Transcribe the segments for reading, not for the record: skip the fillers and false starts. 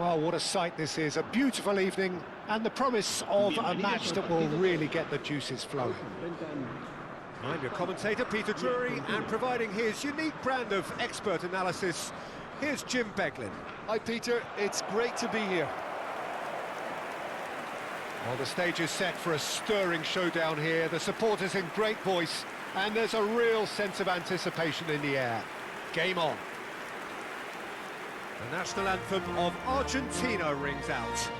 Well, what a sight this is. A beautiful evening and the promise of a match that will really get the juices flowing. I'm your commentator, Peter Drury, and providing his unique brand of expert analysis, here's Jim Beglin. Hi, Peter. It's great to be here. Well, the stage is set for a stirring showdown here. The supporters in great voice, and there's a real sense of anticipation in the air. Game on. The national anthem of Argentina rings out.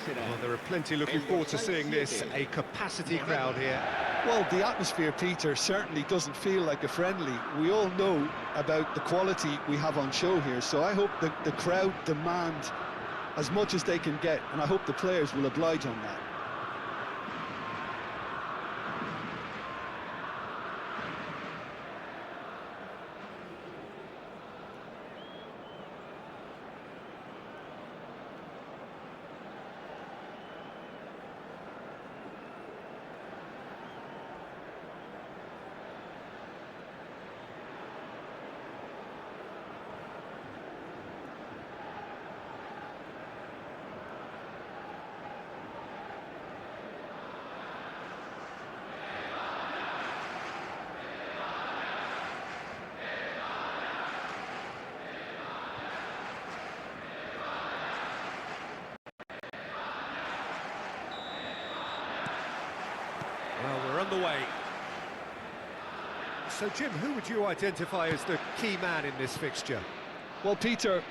Well, there are plenty looking forward to seeing this, a capacity crowd here. Well, the atmosphere, Peter, certainly doesn't feel like a friendly. We all know about the quality we have on show here, so I hope the crowd demand as much as they can get, and I hope the players will oblige on that. Well, we're on the way. So, Jim, who would you identify as the key man in this fixture? Well, Peter,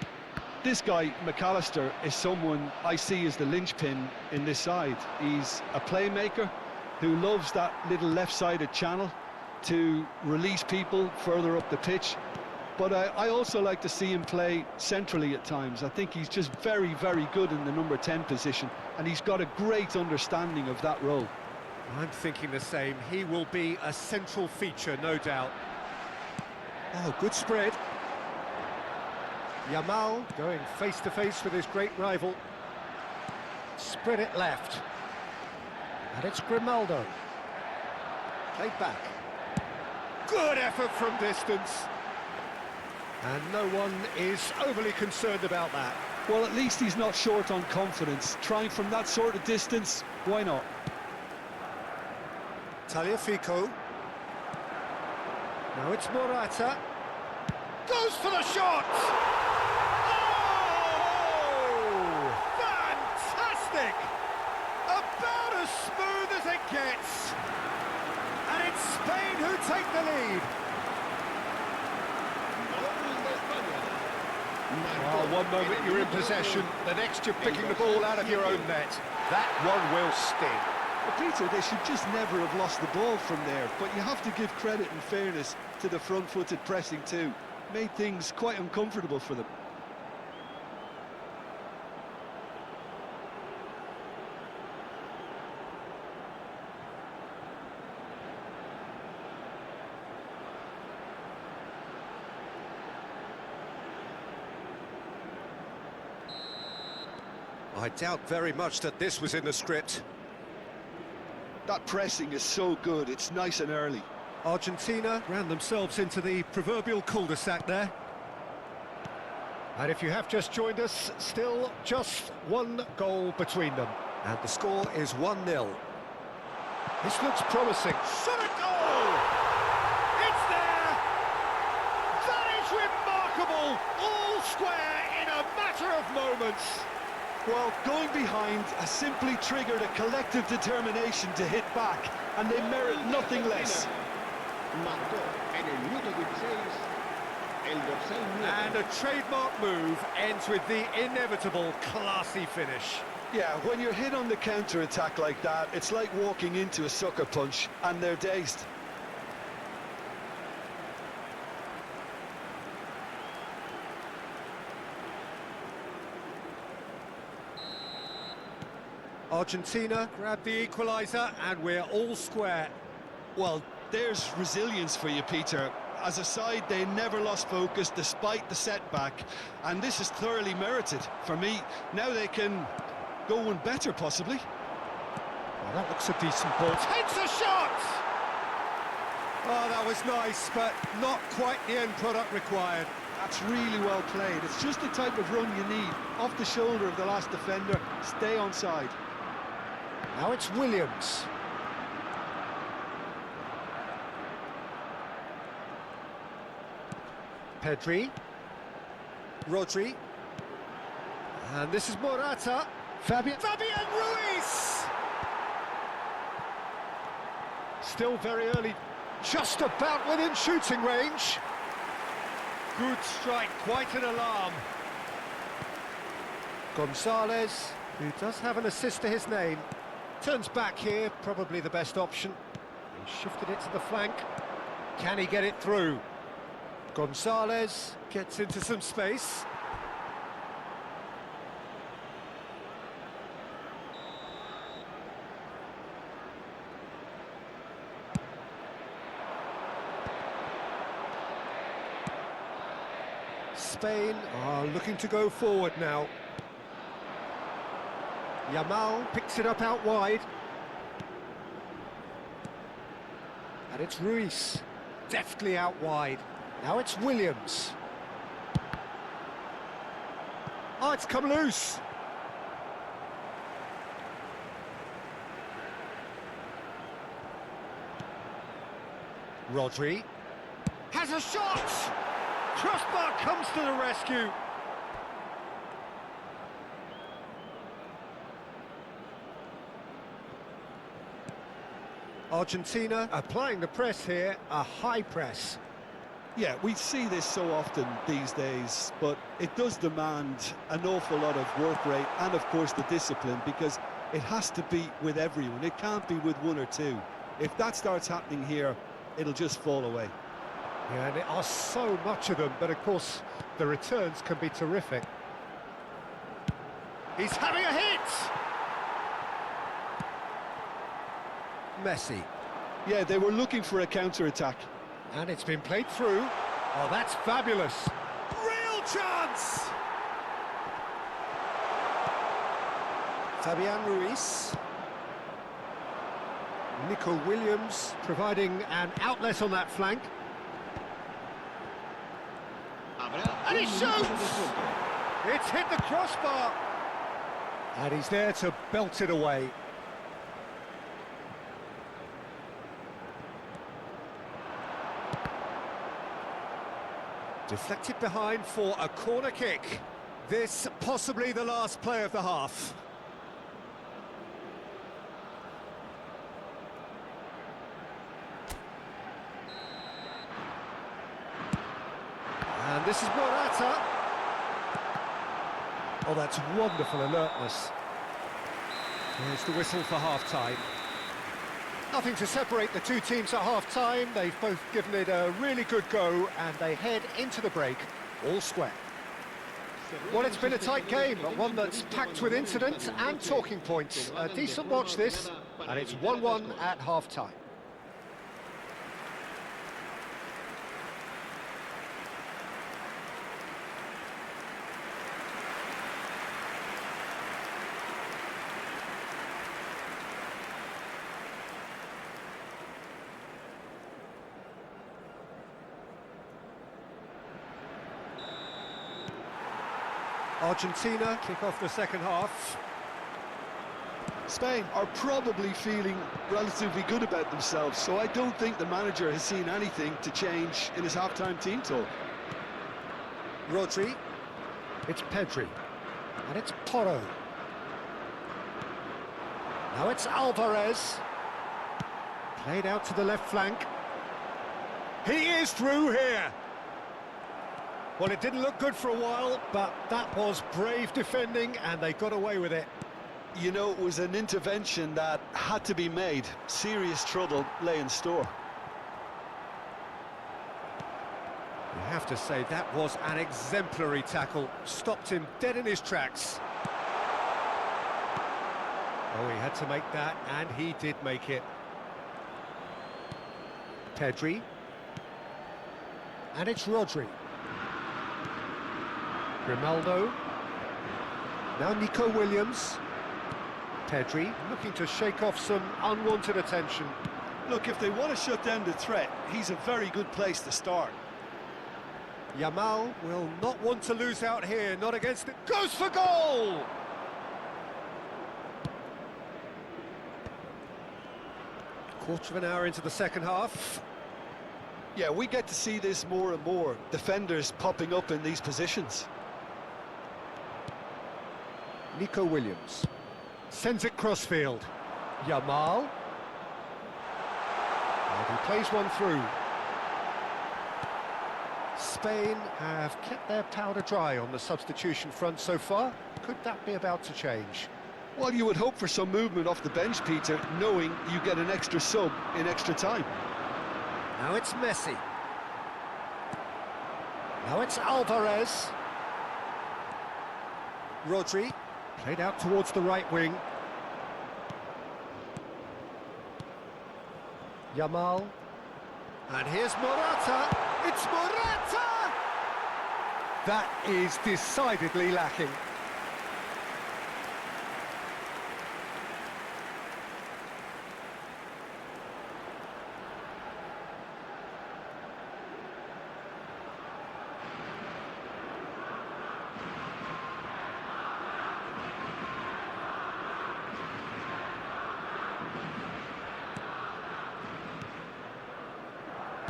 this guy, McAllister, is someone I see as the linchpin in this side. He's a playmaker who loves that little left-sided channel to release people further up the pitch. But I also like to see him play centrally at times. I think he's just very, very good in the number 10 position, and he's got a great understanding of that role. I'm thinking the same. He will be a central feature, no doubt. Oh, good spread. Yamal going face-to-face with his great rival. Spread it left. And it's Grimaldo. Played back. Good effort from distance. And no one is overly concerned about that. Well, at least he's not short on confidence. Trying from that sort of distance, why not? Tagliafico. Now it's Morata. Goes for the shot! Oh! Fantastic! About as smooth as it gets. And it's Spain who take the lead. Well, one moment you're in possession, the next you're picking the ball out of your own net. That one will sting. But Peter, they should just never have lost the ball from there, but you have to give credit and fairness to the front-footed pressing too. Made things quite uncomfortable for them. I doubt very much that this was in the script. That pressing is so good, it's nice and early. Argentina ran themselves into the proverbial cul-de-sac there. And if you have just joined us, still just one goal between them. And the score is 1-0. This looks promising. Shot a goal! It's there! That is remarkable! All square in a matter of moments. Well, going behind has simply triggered a collective determination to hit back, and they merit nothing less. And a trademark move ends with the inevitable classy finish. Yeah, when you're hit on the counter-attack like that, it's like walking into a sucker punch, and they're dazed. Argentina grab the equaliser, and we're all square. Well, there's resilience for you, Peter. As a side, they never lost focus despite the setback, and this is thoroughly merited. For me, now they can go one better, possibly. Well, that looks a decent ball. Takes a shot! Oh, that was nice, but not quite the end product required. That's really well played. It's just the type of run you need. Off the shoulder of the last defender, stay onside. Now it's Williams. Pedri. Rodri. And this is Morata. Fabian Ruiz! Still very early. Just about within shooting range. Good strike, quite an alarm. Gonzalez, who does have an assist to his name. Turns back here, probably the best option. He shifted it to the flank. Can he get it through? Gonzalez gets into some space. Spain are looking to go forward now. Yamal picks it up out wide. And it's Ruiz, deftly out wide. Now it's Williams. Oh, it's come loose. Rodri has a shot! Crossbar comes to the rescue. Argentina applying the press here, a high press. Yeah, we see this so often these days, but it does demand an awful lot of work rate and, of course, the discipline, because it has to be with everyone. It can't be with one or two. If that starts happening here, it'll just fall away. Yeah, and there are so much of them, but of course the returns can be terrific. He's having a hit! Messi. Yeah, they were looking for a counter-attack. And it's been played through. Oh, that's fabulous. Real chance! Fabian Ruiz. Nico Williams providing an outlet on that flank. And he shoots! It's hit the crossbar! And he's there to belt it away. Deflected behind for a corner kick. This possibly the last play of the half. And this is Morata. Oh, that's wonderful alertness. Here's the whistle for half-time. Nothing to separate the two teams at half-time. They've both given it a really good go, and they head into the break all square. Well, it's been a tight game, but one that's packed with incidents and talking points. A decent watch this, and it's 1-1 at half-time. Argentina kick off the second half. Spain are probably feeling relatively good about themselves, so I don't think the manager has seen anything to change in his half-time team talk. Rodri. It's Pedri. And it's Porro. Now it's Alvarez. Played out to the left flank. He is through here. Well, it didn't look good for a while, but that was brave defending, and they got away with it. You know, it was an intervention that had to be made. Serious trouble lay in store. You have to say that was an exemplary tackle. Stopped him dead in his tracks. Oh, he had to make that, and he did make it. Pedri. And it's Rodri. Grimaldo. Now Nico Williams. Pedri looking to shake off some unwanted attention. Look, if they want to shut down the threat, he's a very good place to start. Yamal will not want to lose out here, not against it. Goes for goal! Quarter of an hour into the second half. Yeah, we get to see this more and more. Defenders popping up in these positions. Nico Williams sends it crossfield. Yamal. And he plays one through. Spain have kept their powder dry on the substitution front so far. Could that be about to change? Well, you would hope for some movement off the bench, Peter, knowing you get an extra sub in extra time. Now it's Messi. Now it's Alvarez. Rodri, played out towards the right wing. Yamal. And here's Morata. It's Morata! That is decidedly lacking.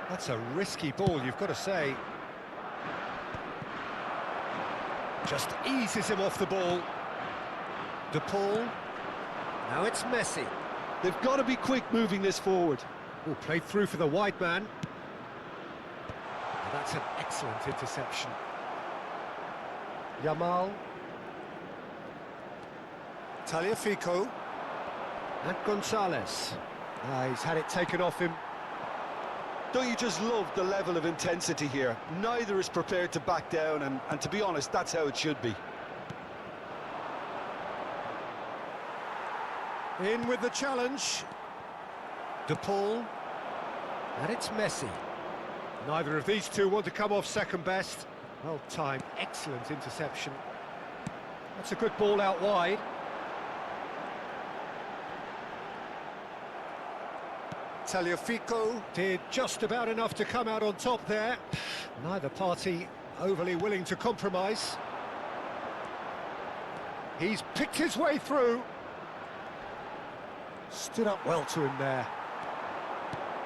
That's a risky ball, you've got to say. Just eases him off the ball. De Paul. Now it's Messi. They've got to be quick moving this forward. Oh, played through for the wide man. Oh, that's an excellent interception. Yamal. Tagliafico. And Gonzalez. He's had it taken off him. Don't you just love the level of intensity here? Neither is prepared to back down, and to be honest, that's how it should be. In with the challenge. De Paul. And it's Messi. Neither of these two want to come off second best. Well timed, excellent interception. That's a good ball out wide. Tagliafico did just about enough to come out on top there. Neither party overly willing to compromise. He's picked his way through. Stood up well to him there.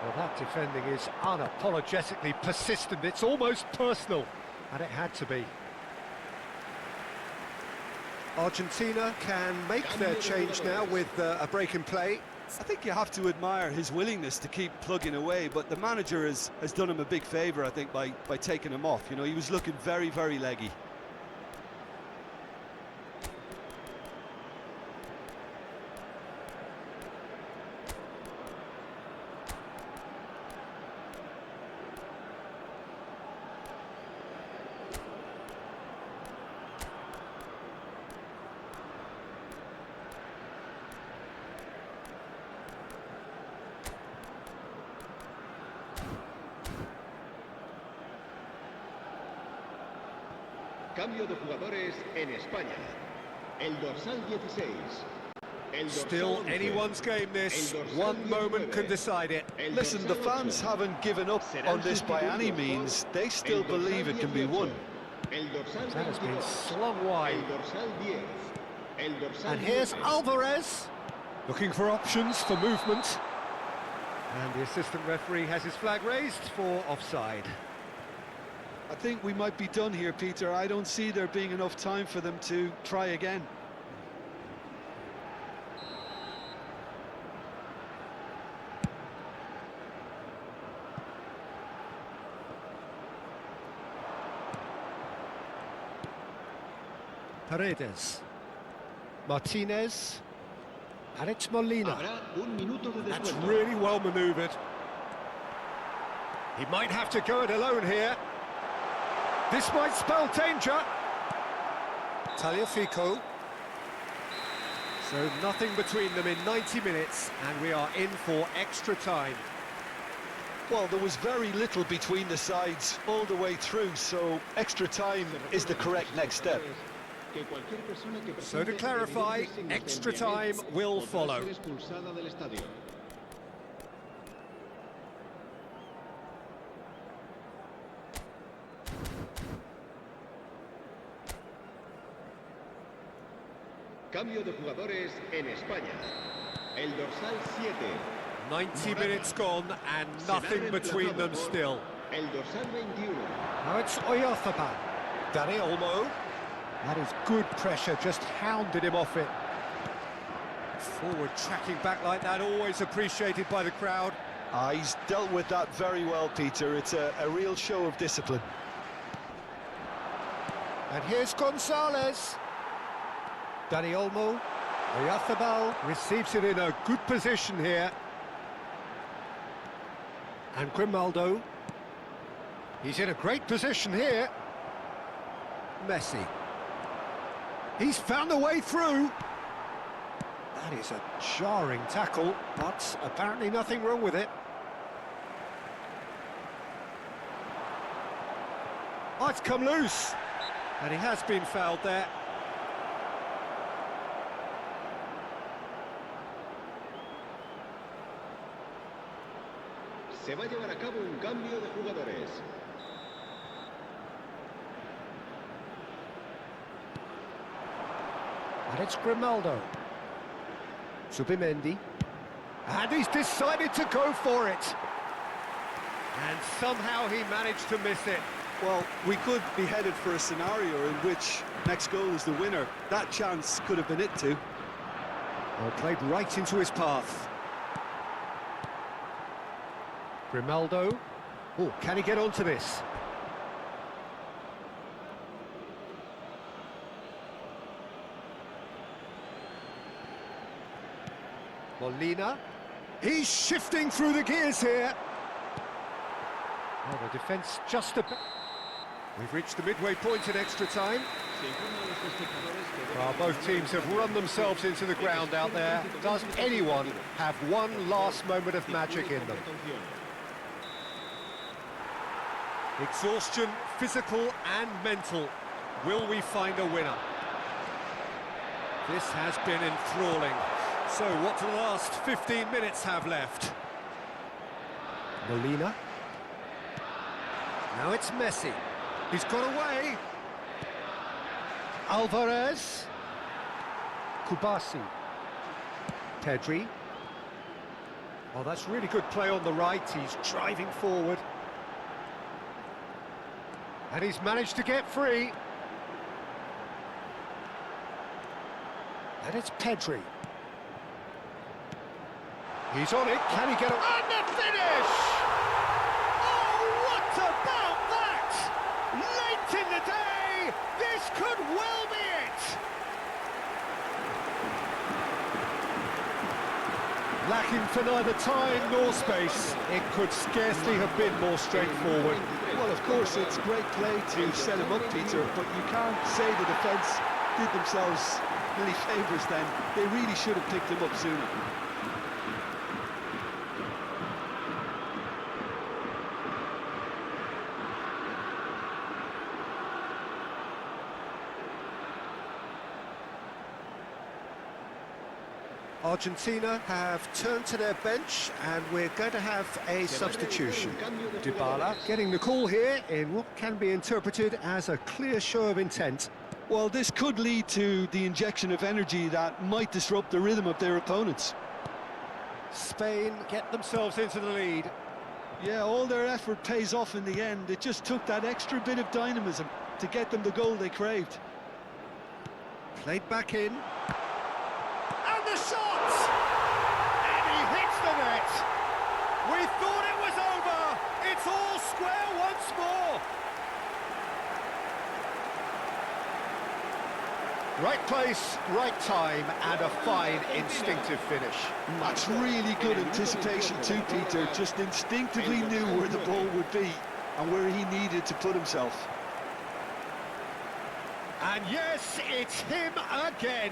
Well, that defending is unapologetically persistent. It's almost personal, and it had to be. Argentina can make their change now with a break in play. I think you have to admire his willingness to keep plugging away, but the manager has done him a big favour, I think, by taking him off. You know, he was looking very, very leggy. Cambio de jugadores en España. El dorsal 16. Still anyone's game this. One moment can decide it. Listen, the fans haven't given up on this by any means. They still believe it can be won. That has been slung wide. And here's Alvarez, looking for options for movement. And the assistant referee has his flag raised for offside. I think we might be done here, Peter. I don't see there being enough time for them to try again. Paredes. Martinez. And it's Molina. Habrá un minuto de That's descuento. really well manoeuvred. He might have to go it alone here. This might spell danger. Tagliafico. So nothing between them in 90 minutes, and we are in for extra time. Well, there was very little between the sides all the way through, so extra time is the correct next step. So to clarify, extra time will follow. Cambio de jugadores en España. El dorsal 7. 90 minutes gone and nothing between them still. El dorsal 21. Now it's Oyarzabal. Dani Olmo. That is good pressure, just hounded him off it. Forward tracking back like that, always appreciated by the crowd. He's dealt with that very well, Peter. It's a real show of discipline. And here's Gonzalez. Dani Olmo. Oyarzabal receives it in a good position here. And Grimaldo. He's in a great position here. Messi. He's found a way through. That is a jarring tackle, but apparently nothing wrong with it. Oh, it's come loose. And he has been fouled there. Se va a llevar a cabo un cambio de jugadores. And it's Grimaldo. Subimendi. And he's decided to go for it. And somehow he managed to miss it. Well, we could be headed for a scenario in which next goal is the winner. That chance could have been it too. Well, played right into his path. Grimaldo. Oh, can he get onto this? Molina. He's shifting through the gears here. Oh, the defence just a bit. We've reached the midway point in extra time. Well, both teams have run themselves into the ground out there. Does anyone have one last moment of magic in them? Exhaustion, physical and mental. Will we find a winner? This has been enthralling. So what do the last 15 minutes have left? Molina. Now it's Messi. He's got away. Alvarez. Kubasi. Pedri. Oh, that's really good play on the right. He's driving forward. And he's managed to get free. And it's Pedri. He's on it. Can he get it? And the finish! Oh, what about that? Late in the day, this could well be it. Lacking for neither time nor space, it could scarcely have been more straightforward. Well, of course, it's great play to set him up, Peter, but you can't say the defence did themselves many favours then. They really should have picked him up sooner. Argentina have turned to their bench and we're going to have a substitution. Dybala getting the call here in what can be interpreted as a clear show of intent. Well, this could lead to the injection of energy that might disrupt the rhythm of their opponents. Spain get themselves into the lead. Yeah, all their effort pays off in the end. It just took that extra bit of dynamism to get them the goal they craved. Played back in. And the shot! And he hits the net! We thought it was over! It's all square once more! Right Right place, right time, and a fine instinctive finish. That's really good anticipation too, Peter. Just instinctively knew where the ball would be and where he needed to put himself. And yes, it's him again.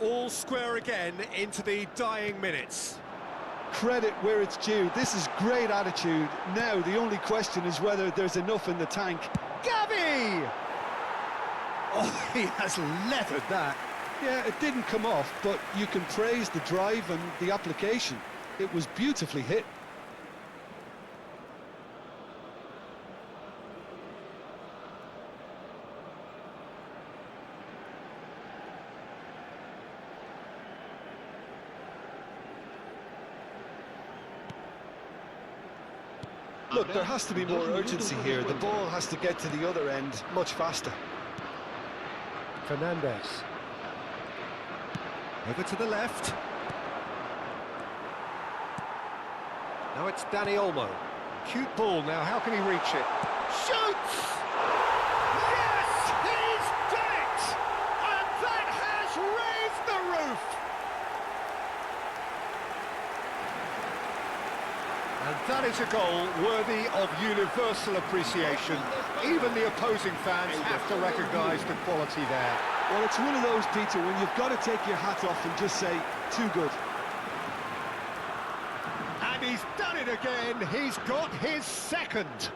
All square again into the dying minutes. Credit where it's due. This is great attitude. Now the only question is whether there's enough in the tank. Gavi! Oh, he has leathered that. Yeah, it didn't come off, but you can praise the drive and the application. It was beautifully hit. Look, there has to be more urgency here. The ball has to get to the other end much faster. Fernandez. Over to the left. Now it's Danny Olmo. Cute ball now, how can he reach it? Shoots! Yes, he's done it! And that has raised the roof! And that is a goal worthy of universal appreciation. Even the opposing fans have to recognise the quality there. Well, it's one of those, Peter, when you've got to take your hat off and just say, too good. And he's done it again. He's got his second.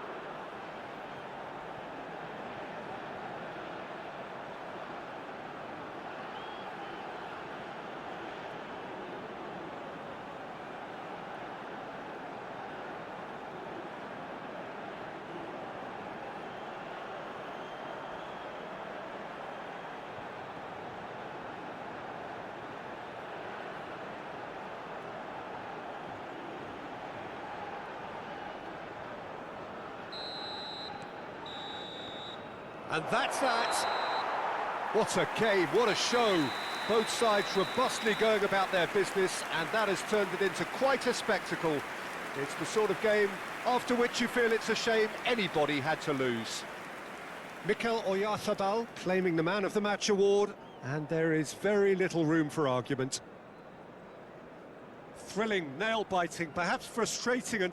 And that's that. What a game, what a show. Both sides robustly going about their business, and that has turned it into quite a spectacle. It's the sort of game after which you feel it's a shame anybody had to lose. Mikel Oyarzabal claiming the Man of the Match award, and there is very little room for argument. Thrilling, nail-biting, perhaps frustrating and